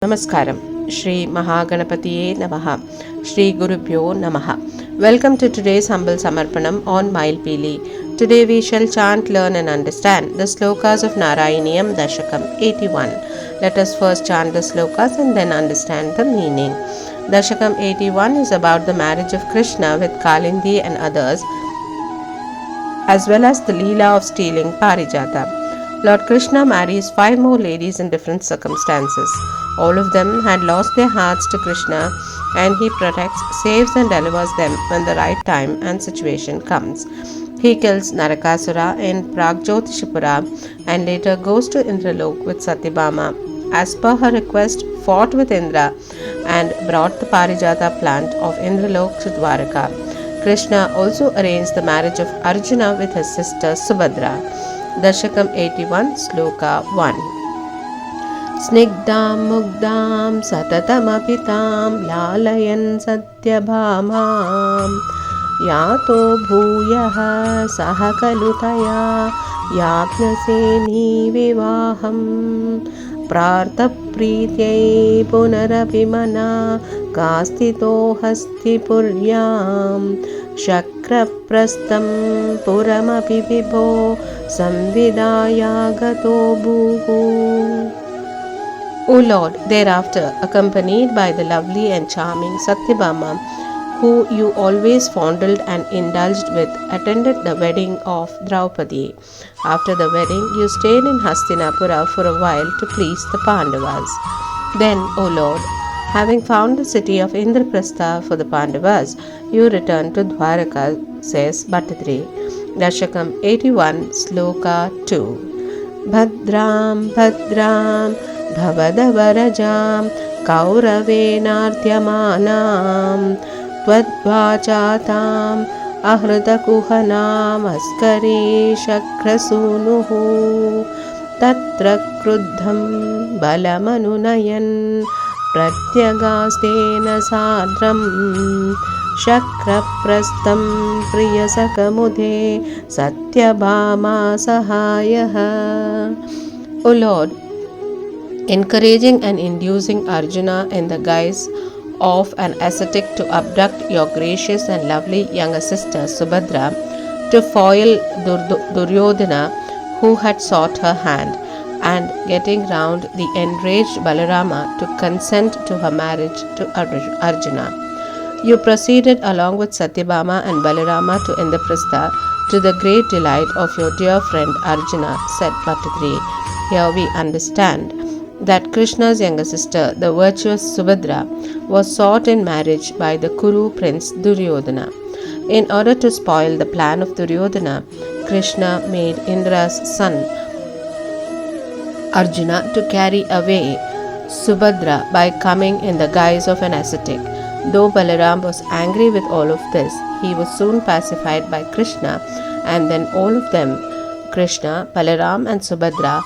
Namaskaram. Shri Mahaganapatiye Namah. Shri Gurubhyo Namah. Welcome to today's humble samarpanam on Mayilpeeli. Today we shall chant, learn and understand the slokas of Narayaneeyam Dasakam 81. Let us first chant the slokas and then understand the meaning. Dasakam 81 is about the marriage of Krishna with Kalindi and others, as well as the Leela of stealing Parijata. Lord Krishna marries 5 more ladies in different circumstances. All of them had lost their hearts to Krishna, and he protects, saves and delivers them when the right time and situation comes. He kills Narakasura in Pragjyotishapura and later goes to Indralok with Satyabhama. As per her request, fought with Indra and brought the Parijata plant of Indralok to Dwaraka. Krishna also arranged the marriage of Arjuna with his sister Subhadra. Dasakam 81, Sloka 1. Snigdam mugdam satatamapitam lalayan satyabhamam yato bhuyaha sahakalutaya yapnaseni vivaham prarthaprityai punarapimana kastito hasti puryam shakraprastam puramapi vibho samvidaya gato bhuhu. O Lord, thereafter, accompanied by the lovely and charming Satyabhama, who you always fondled and indulged with, attended the wedding of Draupadi. After the wedding, you stayed in Hastinapura for a while to please the Pandavas. Then, O Lord, having found the city of Indraprastha for the Pandavas, you returned to Dwaraka, says Bhattadri. Dasakam 81, Sloka 2. Bhadram Bhadram Bhavadavarajam Kauravenartyamanam Tvadvachatam Ahritakuhanam Askari Shakrasunuhu Tatra Kruddham Balamanunayan Pratyagastena Sadram Shakraprastam Priyasakamudhe Satyabhama Sahayaha. O Lord, encouraging and inducing Arjuna in the guise of an ascetic to abduct your gracious and lovely younger sister Subhadra, to foil Duryodhana who had sought her hand, and getting round the enraged Balarama to consent to her marriage to Arjuna. You proceeded along with Satyabhama and Balarama to Indraprastha, to the great delight of your dear friend Arjuna, said Bhattadri. Here we understand that Krishna's younger sister, the virtuous Subhadra, was sought in marriage by the Kuru prince Duryodhana. In order to spoil the plan of Duryodhana, Krishna made Indra's son Arjuna to carry away Subhadra by coming in the guise of an ascetic. Though Balaram was angry with all of this, he was soon pacified by Krishna, and then all of them, Krishna, Balaram and Subhadra,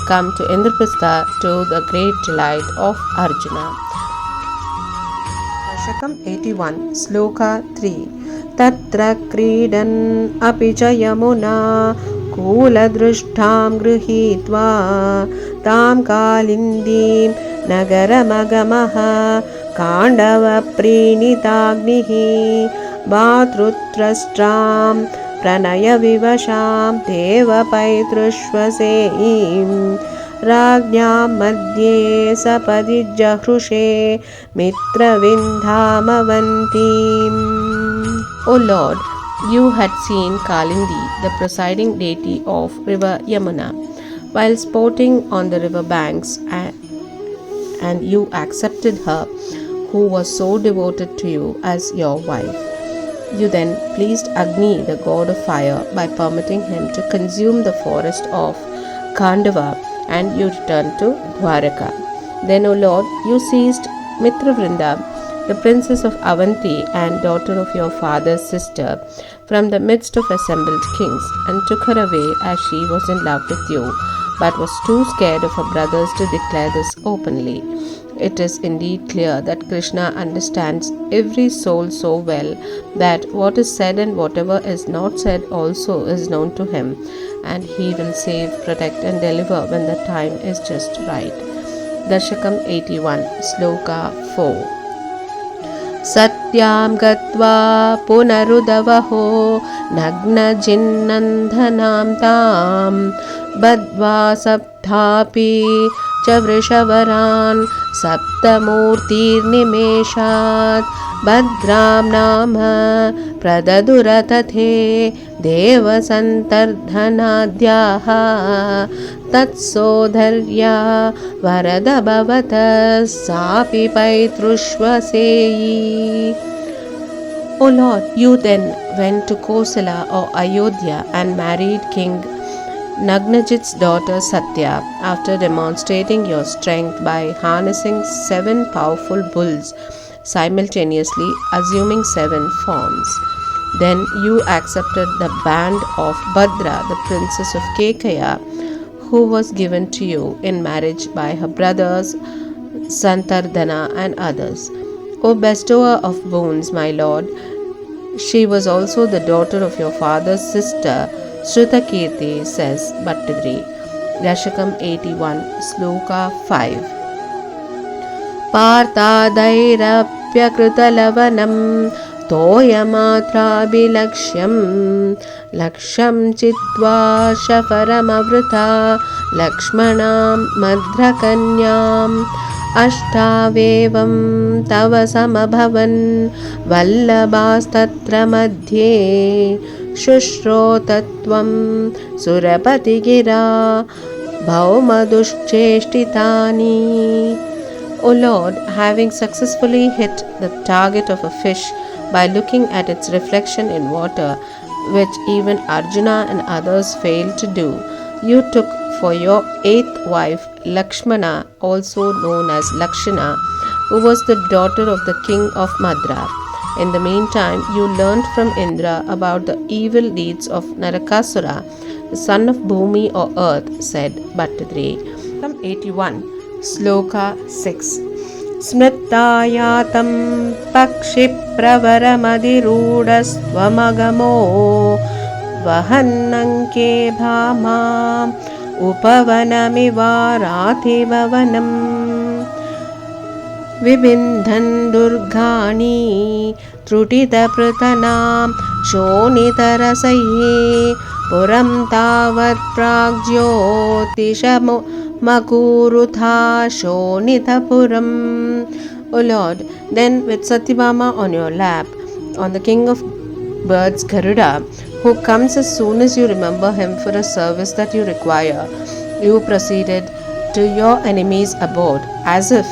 come to Indraprastha to the great delight of Arjuna. Dasakam 81, Sloka 3. Tatra kridan apicha yamuna kula drishtam gruhitva tam kalindim nagaramagamaha kandava prinitagnihi bhatrutrastram pranaya vivasham deva paitrushvaseim rajnyam madhye sapadi jahrushe mitra vindhamavantim. O Lord, you had seen Kalindi, the presiding deity of river Yamuna, while sporting on the river banks, and you accepted her, who was so devoted to you, as your wife. You then pleased Agni, the god of fire, by permitting him to consume the forest of Khandava, and you returned to Dwaraka. Then, O Lord, you seized Mitravrinda, the princess of Avanti and daughter of your father's sister, from the midst of assembled kings, and took her away as she was in love with you, but was too scared of her brothers to declare this openly. It is indeed clear that Krishna understands every soul so well that what is said and whatever is not said also is known to him, and he will save, protect and deliver when the time is just right. Dasakam 81, Sloka 4. Satyam gatva punarudavaho nagnajinandhanam tam badva sapthapi cha vrishavaran saptamurtir nimeshat badram nama pradaduratathe devasantardhanadhyaha tatsodharya varada bhavatas sapi paitrushvaseyi. O Lord, you then went to Kosala or Ayodhya and married King Nagnajit's daughter Satya after demonstrating your strength by harnessing 7 powerful bulls simultaneously, assuming 7 forms. Then you accepted the band of Bhadra, the princess of Kekaya, who was given to you in marriage by her brothers Santardhana and others. O bestower of boons, my lord, she was also the daughter of your father's sister Shrutakirti, says Bhattadri. Dasakam 81, Sloka 5. Partadairapyakrutalavanam toyamatrabhilakshyam laksham chitva shafaramavruta lakshmanam madrakanyam ashtavevam tava samabhavan vallabhastatra madhye shushrotatvam surapatigira bhaumadushcheshtitani. O Lord, having successfully hit the target of a fish by looking at its reflection in water, which even Arjuna and others failed to do, you took for your 8th wife Lakshmana, also known as Lakshana, who was the daughter of the king of Madra. In the meantime, you learnt from Indra about the evil deeds of Narakasura, the son of Bhumi or earth, said Bhattadri. Psalm 81, Sloka 6. Smritayatam pakshi pravaramadiruಢastvamagamo vahannanke bhamam upavanamivarathivavanam vibindhan durghani trutitaprutanam shonitarasaihe puram tavat pragjyotishamu Makurutha Shonithapuram. O Lord, then with Satyabhama on your lap, on the king of birds Garuda, who comes as soon as you remember him for a service that you require, you proceeded to your enemy's abode as if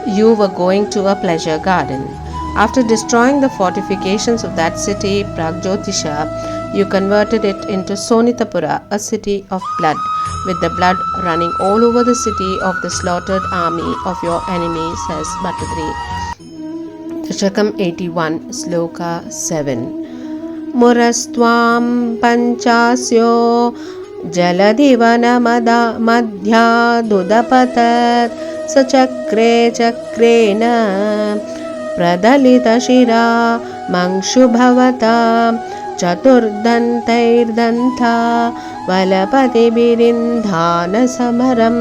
you were going to a pleasure garden. After destroying the fortifications of that city, Pragjyotisha, you converted it into Sonitapura, a city of blood, with the blood running all over the city of the slaughtered army of your enemy, says Bhattadri. Dasakam 81, Sloka 7. Murastvam panchasyo jaladivana madhya dudapatat sachakre chakrena pradalita shira mangshu bhavata Chaturdantairdantha Valapatibirindhana samaram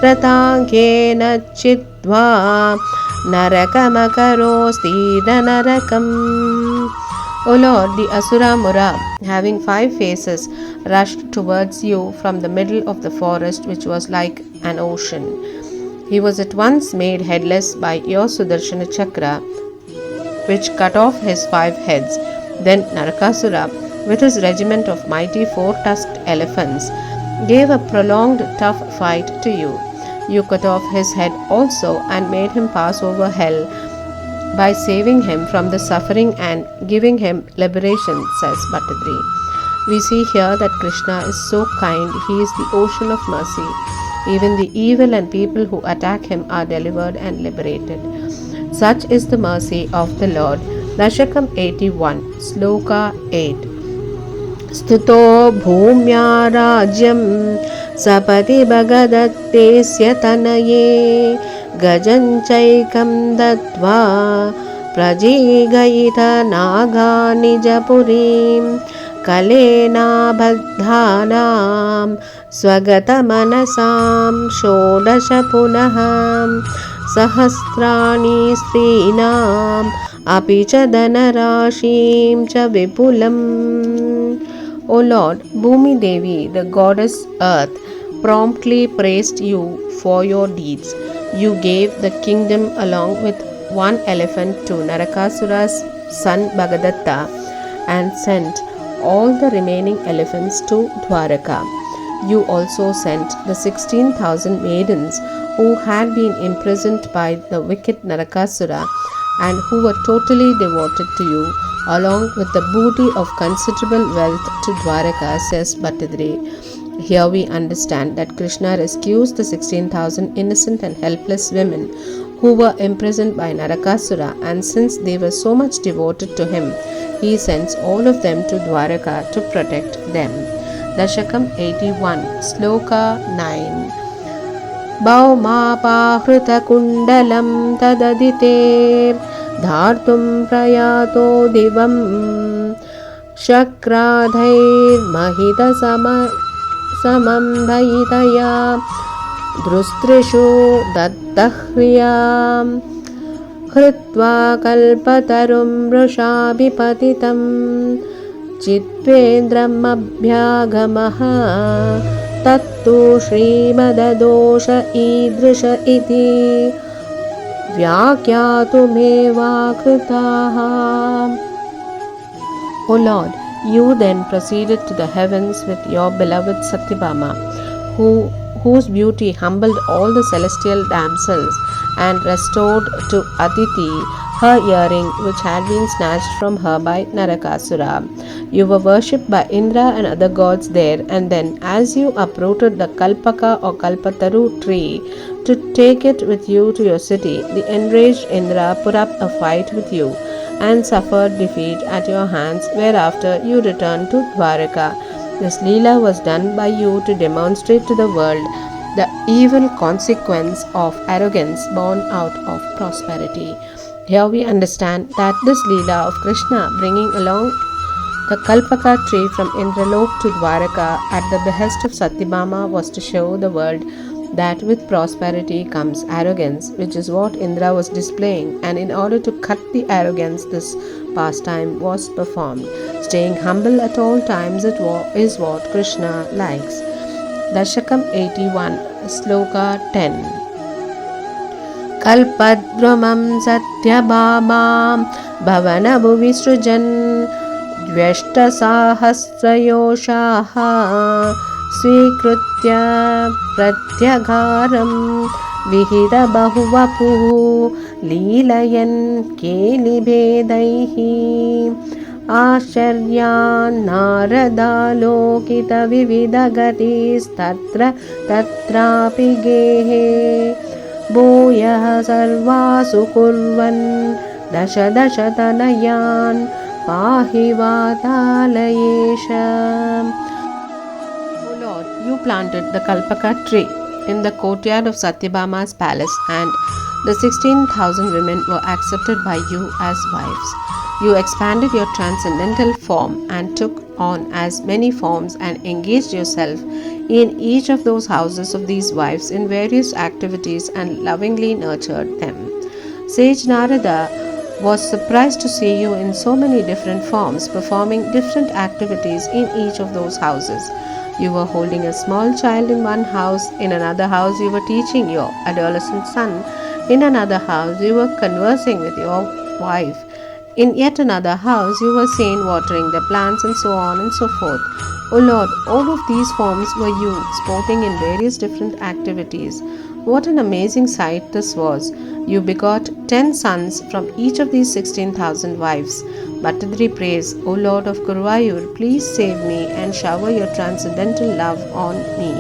Ratangena chitva Narakamakarosti narakam. O Lord, the Asura Mura, having 5 faces, rushed towards you from the middle of the forest, which was like an ocean. He was at once made headless by your Sudarshana Chakra, which cut off his 5 heads. Then Narakasura, with his regiment of mighty 4-tusked elephants, gave a prolonged tough fight to you. You cut off his head also and made him pass over hell by saving him from the suffering and giving him liberation, says Bhattadri. We see here that Krishna is so kind, he is the ocean of mercy. Even the evil and people who attack him are delivered and liberated. Such is the mercy of the Lord. Dasakam 81, Sloka 8. Stuto bhumya rajyam sapati bhagadattesya tanaye gajanchaikam dattva prajigayita naga nijapurim कलेनाबद्धानां स्वगतमनसां षोडश पुनः सहस्राणि स्त्रीणाम् अपि च धनराशिं च विपुलम्. O Lord, Bhumi Devi, the goddess Earth, promptly praised you for your deeds. You gave the kingdom along with one elephant to Narakasura's son Bhagadatta and sent all the remaining elephants to Dwaraka. You also sent the 16,000 maidens who had been imprisoned by the wicked Narakasura and who were totally devoted to you, along with the booty of considerable wealth to Dwaraka, says Bhattadri. Here we understand that Krishna rescues the 16,000 innocent and helpless women who were imprisoned by Narakasura, and since they were so much devoted to him, he sends all of them to Dwaraka to protect them. Dasakam 81, Sloka 9. Bhaumapahruta kundalam tadaditer dhartum prayato divam shakradhair mahita samambhayitaya drustrishu dattahriyam Kritva kalpatarum vrushabhipatitam chitvedram abhyagamaha tattu shrimadadosha idrisha iti vyakyatumeva kritaha. O Lord, you then proceeded to the heavens with your beloved Satyabhama, whose beauty humbled all the celestial damsels and restored to Aditi her earring which had been snatched from her by Narakasura. You were worshipped by Indra and other gods there, and then as you uprooted the Kalpaka or Kalpataru tree to take it with you to your city, the enraged Indra put up a fight with you and suffered defeat at your hands, whereafter you returned to Dwaraka. This Leela was done by you to demonstrate to the world the evil consequence of arrogance born out of prosperity. Here we understand that this Leela of Krishna bringing along the Kalpaka tree from Indralok to Dwaraka at the behest of Satyabhama was to show the world that with prosperity comes arrogance, which is what Indra was displaying, and in order to cut the arrogance, this pastime was performed. Staying humble at all times is what Krishna likes. Dasakam 81, Sloka 10. Kalpadrumam satyabhamam bhavana bhuvisrujan dvyashta sahasrayoshaha स्वीकृत्य प्रत्यगारं विहित बहुवपुः लीलयन् केलिभेदैः आश्चर्यान् नारदालोकितविविधगतिस्तत्र तत्रापि गेहे भूयः सर्वासु कुर्वन् दश तनयान् पाहि वातालयेश. You planted the Kalpaka tree in the courtyard of Satyabhama's palace, and the 16,000 women were accepted by you as wives. You expanded your transcendental form and took on as many forms and engaged yourself in each of those houses of these wives in various activities and lovingly nurtured them. Sage Narada was surprised to see you in so many different forms, performing different activities in each of those houses. You were holding a small child in one house, in another house you were teaching your adolescent son, in another house you were conversing with your wife, in yet another house you were seen watering the plants, and so on and so forth. O Lord, all of these forms were you, sporting in various different activities. What an amazing sight this was! You begot 10 sons from each of these 16,000 wives. Bhattadri prays, O Lord of Gurubhyo, please save me and shower your transcendental love on me.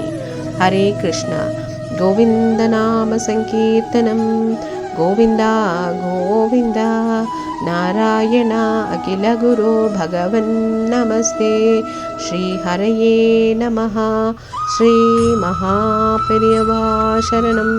Hare Krishna. Govinda Nama Sankirtanam. Govinda Govinda. Narayana Akila Guru Bhagavan Namaste. Shri Haraye Namah. Shri Mahaperiyava Sharanam.